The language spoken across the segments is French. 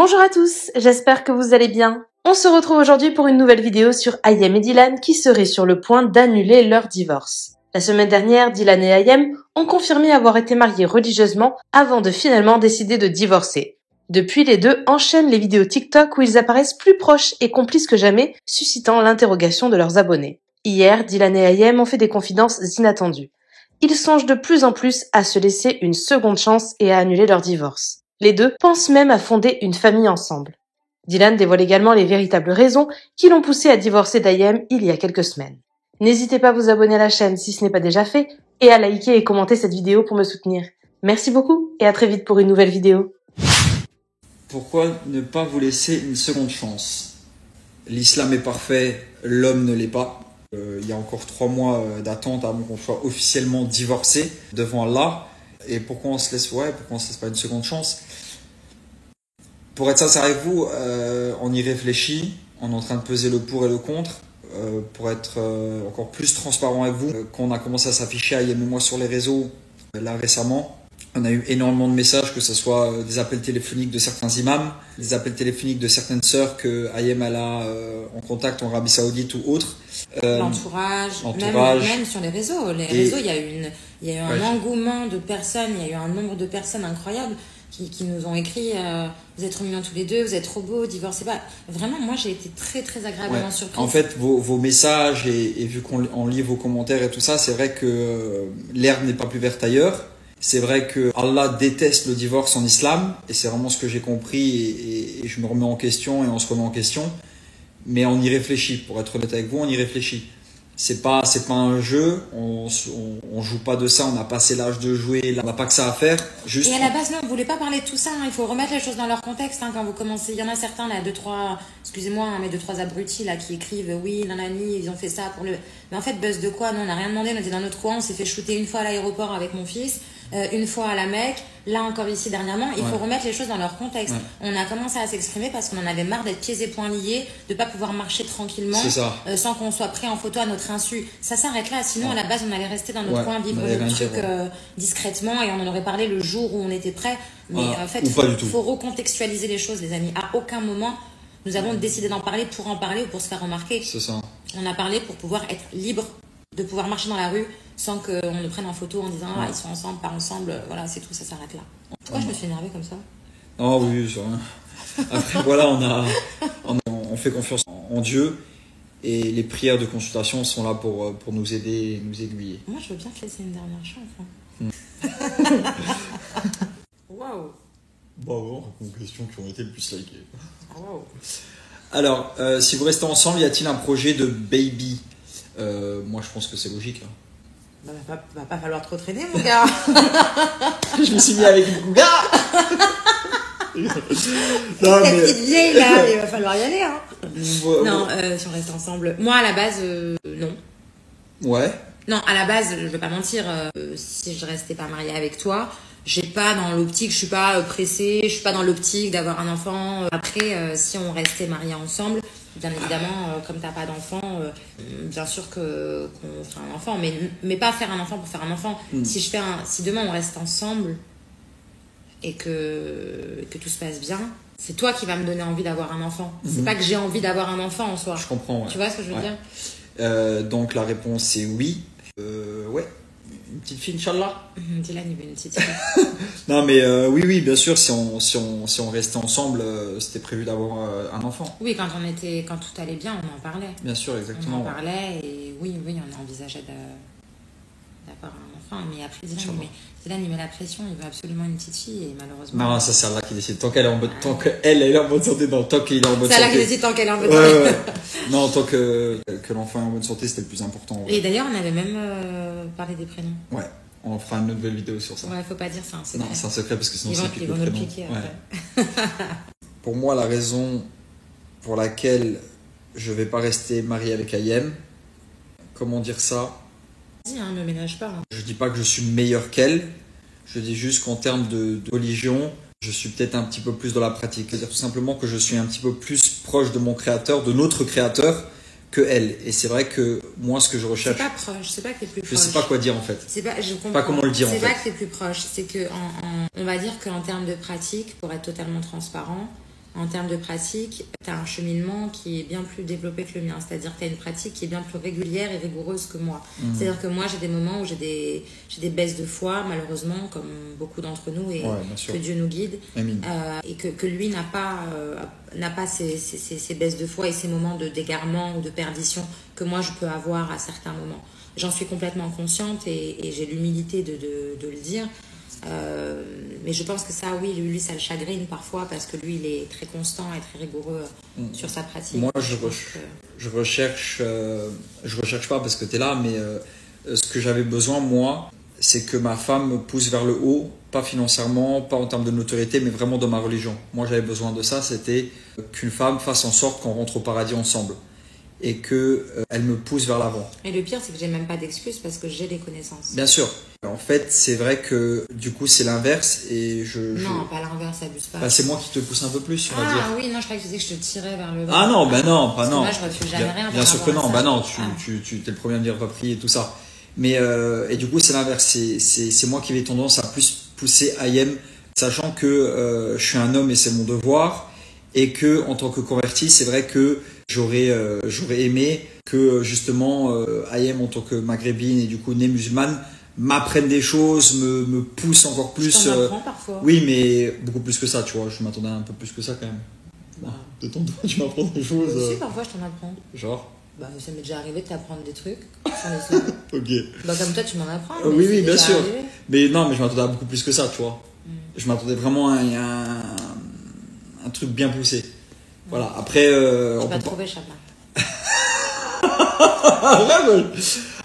Bonjour à tous, j'espère que vous allez bien. On se retrouve aujourd'hui pour une nouvelle vidéo sur Ayem et Dylan qui seraient sur le point d'annuler leur divorce. La semaine dernière, Dylan et Ayem ont confirmé avoir été mariés religieusement avant de finalement décider de divorcer. Depuis, les deux enchaînent les vidéos TikTok où ils apparaissent plus proches et complices que jamais, suscitant l'interrogation de leurs abonnés. Hier, Dylan et Ayem ont fait des confidences inattendues. Ils songent de plus en plus à se laisser une seconde chance et à annuler leur divorce. Les deux pensent même à fonder une famille ensemble. Dylan dévoile également les véritables raisons qui l'ont poussé à divorcer d'Ayem il y a quelques semaines. N'hésitez pas à vous abonner à la chaîne si ce n'est pas déjà fait et à liker et commenter cette vidéo pour me soutenir. Merci beaucoup et à très vite pour une nouvelle vidéo. Pourquoi ne pas vous laisser une seconde chance? L'islam est parfait, l'homme ne l'est pas. Il y a encore 3 mois d'attente avant qu'on soit officiellement divorcé devant Allah. Et pourquoi on se laisse, pourquoi on se laisse pas une seconde chance? Pour être sincère avec vous, on y réfléchit, on est en train de peser le pour et le contre. Pour être encore plus transparent avec vous, qu'on a commencé à s'afficher Ayem et moi sur les réseaux là récemment, on a eu énormément de messages, que ce soit des appels téléphoniques de certains imams, des appels téléphoniques de certaines sœurs que Ayem a en contact en Arabie Saoudite ou autre. L'entourage, même sur les réseaux. Les réseaux, il y a eu un engouement de personnes, il y a eu un nombre de personnes incroyables qui nous ont écrit vous êtes trop mignons tous les deux, vous êtes trop beaux, divorcez pas. Vraiment, moi j'ai été très très agréablement surprise. En fait, vos messages et vu qu'on lit vos commentaires et tout ça, c'est vrai que l'herbe n'est pas plus verte ailleurs. C'est vrai que Allah déteste le divorce en islam et c'est vraiment ce que j'ai compris et je me remets en question et on se remet en question. Mais on y réfléchit, pour être honnête avec vous, on y réfléchit. C'est pas un jeu, on joue pas de ça, on a passé l'âge de jouer, on n'a pas que ça à faire. Et à la base, non, on voulait pas parler de tout ça, hein. Il faut remettre les choses dans leur contexte, hein, quand vous commencez. Il y en a certains, là, 2-3, excusez-moi, hein, mais 2-3 abrutis, là, qui écrivent, oui, nanani, ils ont fait ça pour le... Mais en fait, buzz de quoi? Non, on n'a rien demandé, on était dans notre coin, on s'est fait shooter une fois à l'aéroport avec mon fils, une fois à la Mecque, là encore ici dernièrement. Il faut remettre les choses dans leur contexte. On a commencé à s'exprimer parce qu'on en avait marre d'être pieds et poings liés, de pas pouvoir marcher tranquillement, sans qu'on soit pris en photo à notre insu. Ça s'arrête là, sinon à la base on allait rester dans notre coin, vivre le truc discrètement et on en aurait parlé le jour où on était prêt. Mais en fait, il faut recontextualiser les choses, les amis. À aucun moment nous avons décidé d'en parler pour en parler ou pour se faire remarquer. C'est ça. On a parlé pour pouvoir être libre de pouvoir marcher dans la rue sans qu'on nous prenne en photo en disant ils sont ensemble, pas ensemble, voilà, c'est tout, ça s'arrête là. Pourquoi je me suis énervée comme ça? Oh oui, c'est rien. Après voilà, on fait confiance en Dieu et les prières de consultation sont là pour nous aider et nous aiguiller. Moi je veux bien te laisser une dernière chance. Waouh. Bon, une question qui ont été le plus likées. Waouh. Alors, si vous restez ensemble, y a-t-il un projet de baby? Moi je pense que c'est logique. Hein. Va pas falloir trop traîner, mon gars. Je me suis mis avec une cougar. Non, cette petite vieille là, il va falloir y aller. Hein. Non, si on reste ensemble. Moi à la base, non. Ouais. Non, à la base, je vais pas mentir, si je restais pas mariée avec toi, j'ai pas dans l'optique, je suis pas pressée, je suis pas dans l'optique d'avoir un enfant. Après, si on restait mariés ensemble, bien évidemment, comme t'as pas d'enfant, bien sûr qu'on fera un enfant, mais pas faire un enfant pour faire un enfant. Si demain on reste ensemble et que tout se passe bien, c'est toi qui vas me donner envie d'avoir un enfant. C'est pas que j'ai envie d'avoir un enfant en soi. Je comprends. Ouais. Tu vois ce que je veux dire? Donc la réponse c'est oui. Ouais. Une petite fille, Inch'Allah. Dylan, il veut une petite fille. Non, mais oui, bien sûr, si on restait ensemble, c'était prévu d'avoir un enfant. Oui, quand tout allait bien, on en parlait. Bien sûr, exactement. On en parlait et oui, on envisageait d'avoir un enfant. Mais après, Dylan, il met la pression, il veut absolument une petite fille et malheureusement... Non, ça c'est Allah qui décide. Tant qu'elle est en bonne, tant qu'elle est en bonne santé, non, tant qu'il est en bonne santé. C'est Allah qui décide tant qu'elle est en bonne santé. Ouais. Non, tant que l'enfant est en bonne santé, c'était le plus important. Ouais. Et d'ailleurs, on avait même parlé des prénoms. Ouais, on fera une nouvelle vidéo sur ça. Ouais, faut pas dire, c'est un secret. Non, c'est un secret parce que sinon c'est ils vont nous le piquer après. Pour moi, la raison pour laquelle je vais pas rester marié avec Ayem, comment dire ça? Vas-y, ne ménage pas. Hein. Je dis pas que je suis meilleur qu'elle, je dis juste qu'en termes de religion, je suis peut-être un petit peu plus dans la pratique. C'est-à-dire tout simplement que je suis un petit peu plus proche de mon créateur, de notre créateur, que elle. Et c'est vrai que moi, ce que je recherche... C'est pas proche, c'est pas que t'es plus proche. Je sais pas quoi dire en fait. Je comprends pas comment le dire en fait. C'est pas que t'es plus proche, c'est que on va dire qu'en termes de pratique, pour être totalement transparent, en termes de pratique, tu as un cheminement qui est bien plus développé que le mien. C'est-à-dire que tu as une pratique qui est bien plus régulière et rigoureuse que moi. C'est-à-dire que moi, j'ai des moments où j'ai des baisses de foi, malheureusement, comme beaucoup d'entre nous, et que Dieu nous guide. Et que lui n'a pas ces baisses de foi et ces moments de d'égarement ou de perdition que moi, je peux avoir à certains moments. J'en suis complètement consciente et j'ai l'humilité de le dire. Mais je pense que ça, oui, lui, ça le chagrine parfois parce que lui, il est très constant et très rigoureux sur sa pratique. Moi, je recherche pas parce que tu es là, mais ce que j'avais besoin, moi, c'est que ma femme me pousse vers le haut, pas financièrement, pas en termes de notoriété, mais vraiment dans ma religion. Moi, j'avais besoin de ça, c'était qu'une femme fasse en sorte qu'on rentre au paradis ensemble et qu'elle me pousse vers l'avant. Et le pire, c'est que j'ai même pas d'excuses parce que j'ai des connaissances. Bien sûr. En fait, c'est vrai que du coup, c'est l'inverse et Non, pas l'inverse, abuse pas. Bah, c'est moi qui te pousse un peu plus, on va dire. Ah oui, non, je croyais que tu disais que je te tirais vers le bas. Ah non, bah non, pas non. Moi, je refuse jamais rien. Bien sûr que non, bah non, tu t'es le premier à me dire pas prier et tout ça. Mais et du coup, c'est l'inverse. C'est moi qui vais tendance à plus pousser Ayem, sachant que je suis un homme et c'est mon devoir, et que en tant que converti, c'est vrai que j'aurais aimé que justement Ayem en tant que maghrébine et du coup née musulmane m'apprenne des choses, me pousse encore plus. Je t'en apprends parfois. Oui, mais beaucoup plus que ça, tu vois. Je m'attendais un peu plus que ça quand même. Bah, de ton doigt, tu m'apprends des choses. Aussi, parfois, je t'en apprends. Genre Bah, ça m'est déjà arrivé de t'apprendre des trucs sur l'islam. Ok. Bah, comme toi, tu m'en apprends. Oui, bien sûr. Arrivé. Mais non, mais je m'attendais à beaucoup plus que ça, tu vois. Je m'attendais vraiment à un truc bien poussé. Voilà, après. On peut pas trouver, Chapa.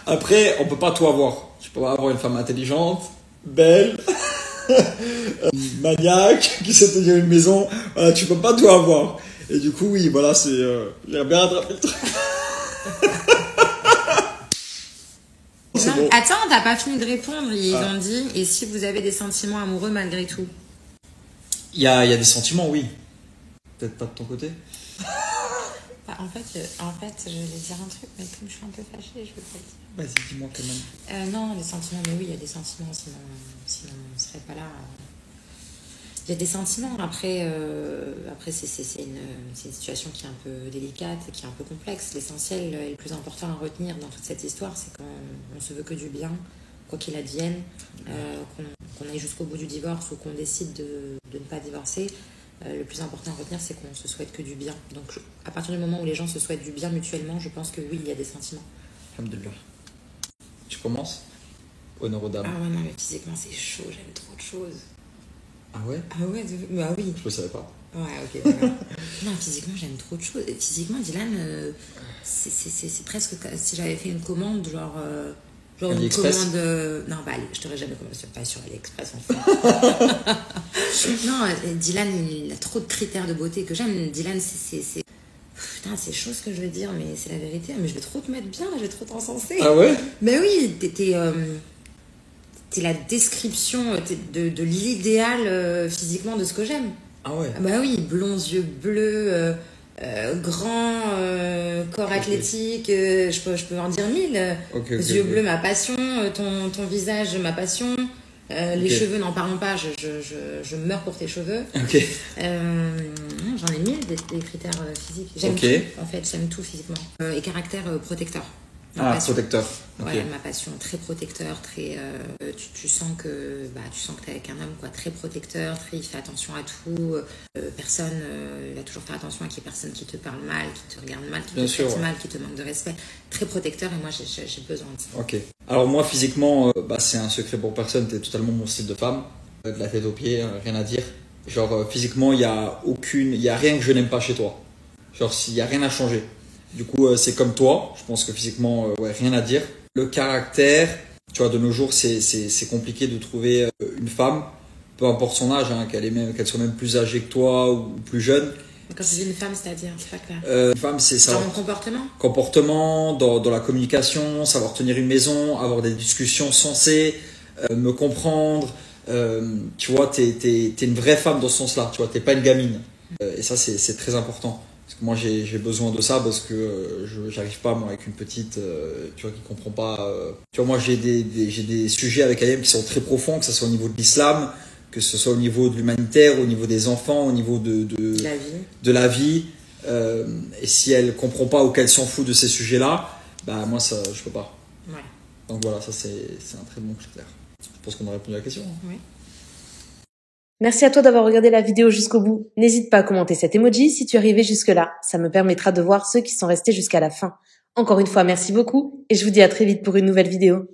Après, on peut pas tout avoir. Tu peux avoir une femme intelligente, belle, maniaque, qui sait tenir une maison. Voilà, tu peux pas tout avoir. Et du coup, oui, voilà, c'est. J'ai bien attrapé le truc. Non, bon. Attends, t'as pas fini de répondre. Ils ont dit, et si vous avez des sentiments amoureux malgré tout? Il y a des sentiments, oui. Peut-être pas de ton côté. Bah, en fait, je voulais dire un truc, mais comme je suis un peu fâchée, je veux pas le dire. Vas-y, dis-moi quand même. Non, les sentiments, mais oui, il y a des sentiments, sinon on ne serait pas là. Il y a des sentiments, après c'est une situation qui est un peu délicate, qui est un peu complexe. L'essentiel et le plus important à retenir dans toute cette histoire, c'est qu'on se veut que du bien, quoi qu'il advienne, qu'on aille jusqu'au bout du divorce ou qu'on décide de ne pas divorcer. Le plus important à retenir, c'est qu'on se souhaite que du bien. Donc, à partir du moment où les gens se souhaitent du bien mutuellement, je pense que oui, il y a des sentiments. Alhamdoulilah. Tu commences? Honneur aux dames. Ah ouais, non, mais physiquement, c'est chaud, j'aime trop de choses. Ah ouais? Ah ouais, bah oui. Je le savais pas. Ouais, ok, d'accord. Non, physiquement, j'aime trop de choses. Physiquement, Dylan, c'est presque si j'avais fait une commande, genre une commande. Non, bah, je t'aurais jamais commandé, pas sur AliExpress, enfin. Non, Dylan, il a trop de critères de beauté que j'aime. Dylan, putain, c'est chaud ce que je veux dire, mais c'est la vérité. Mais je vais trop te mettre bien, là, je vais trop t'encenser. Ah ouais? Mais oui, t'es la description de l'idéal physiquement de ce que j'aime. Ah ouais? Bah oui, blonds, yeux bleus, grand, corps athlétique, je peux en dire 1000. Yeux bleus, ma passion, ton visage, ma passion. Les cheveux, n'en parlons pas, je meurs pour tes cheveux. J'en ai 1000 des critères physiques. J'aime tout, en fait, j'aime tout physiquement. Et caractère protecteur. Protecteur. Ouais, ma passion, très protecteur, très. Tu sens que t'es avec un homme, quoi, très protecteur, il fait attention à tout. Personne, il va toujours faire attention à qu'il y ait personne qui te parle mal, qui te regarde mal, qui te traite mal, qui te manque de respect. Très protecteur, et moi j'ai besoin de ça. Ok. Alors moi physiquement, c'est un secret pour personne, t'es totalement mon style de femme, de la tête aux pieds, rien à dire. Genre physiquement, il y a rien que je n'aime pas chez toi. Genre s'il y a rien à changer. Du coup, c'est comme toi. Je pense que physiquement, rien à dire. Le caractère, tu vois, de nos jours, c'est compliqué de trouver une femme, peu importe son âge, hein, qu'elle soit même plus âgée que toi ou plus jeune. Quand tu dis une femme, c'est-à-dire, c'est pas clair. Une femme, c'est ça. Dans mon comportement. Comportement, dans la communication, savoir tenir une maison, avoir des discussions sensées, me comprendre. Tu vois, t'es une vraie femme dans ce sens-là. Tu vois, t'es pas une gamine. Et ça, c'est très important. Parce que moi j'ai besoin de ça parce que j'arrive pas moi avec une petite tu vois qui comprend pas tu vois moi j'ai des sujets avec Ayem qui sont très profonds, que ce soit au niveau de l'islam, que ce soit au niveau de l'humanitaire, au niveau des enfants, au niveau de la vie. Et si elle comprend pas ou qu'elle s'en fout de ces sujets-là, bah moi ça, je peux pas. Ouais. Donc voilà, ça c'est un très bon critère. Je pense qu'on a répondu à la question. Oui. Merci à toi d'avoir regardé la vidéo jusqu'au bout. N'hésite pas à commenter cet emoji si tu es arrivé jusque-là. Ça me permettra de voir ceux qui sont restés jusqu'à la fin. Encore une fois, merci beaucoup et je vous dis à très vite pour une nouvelle vidéo.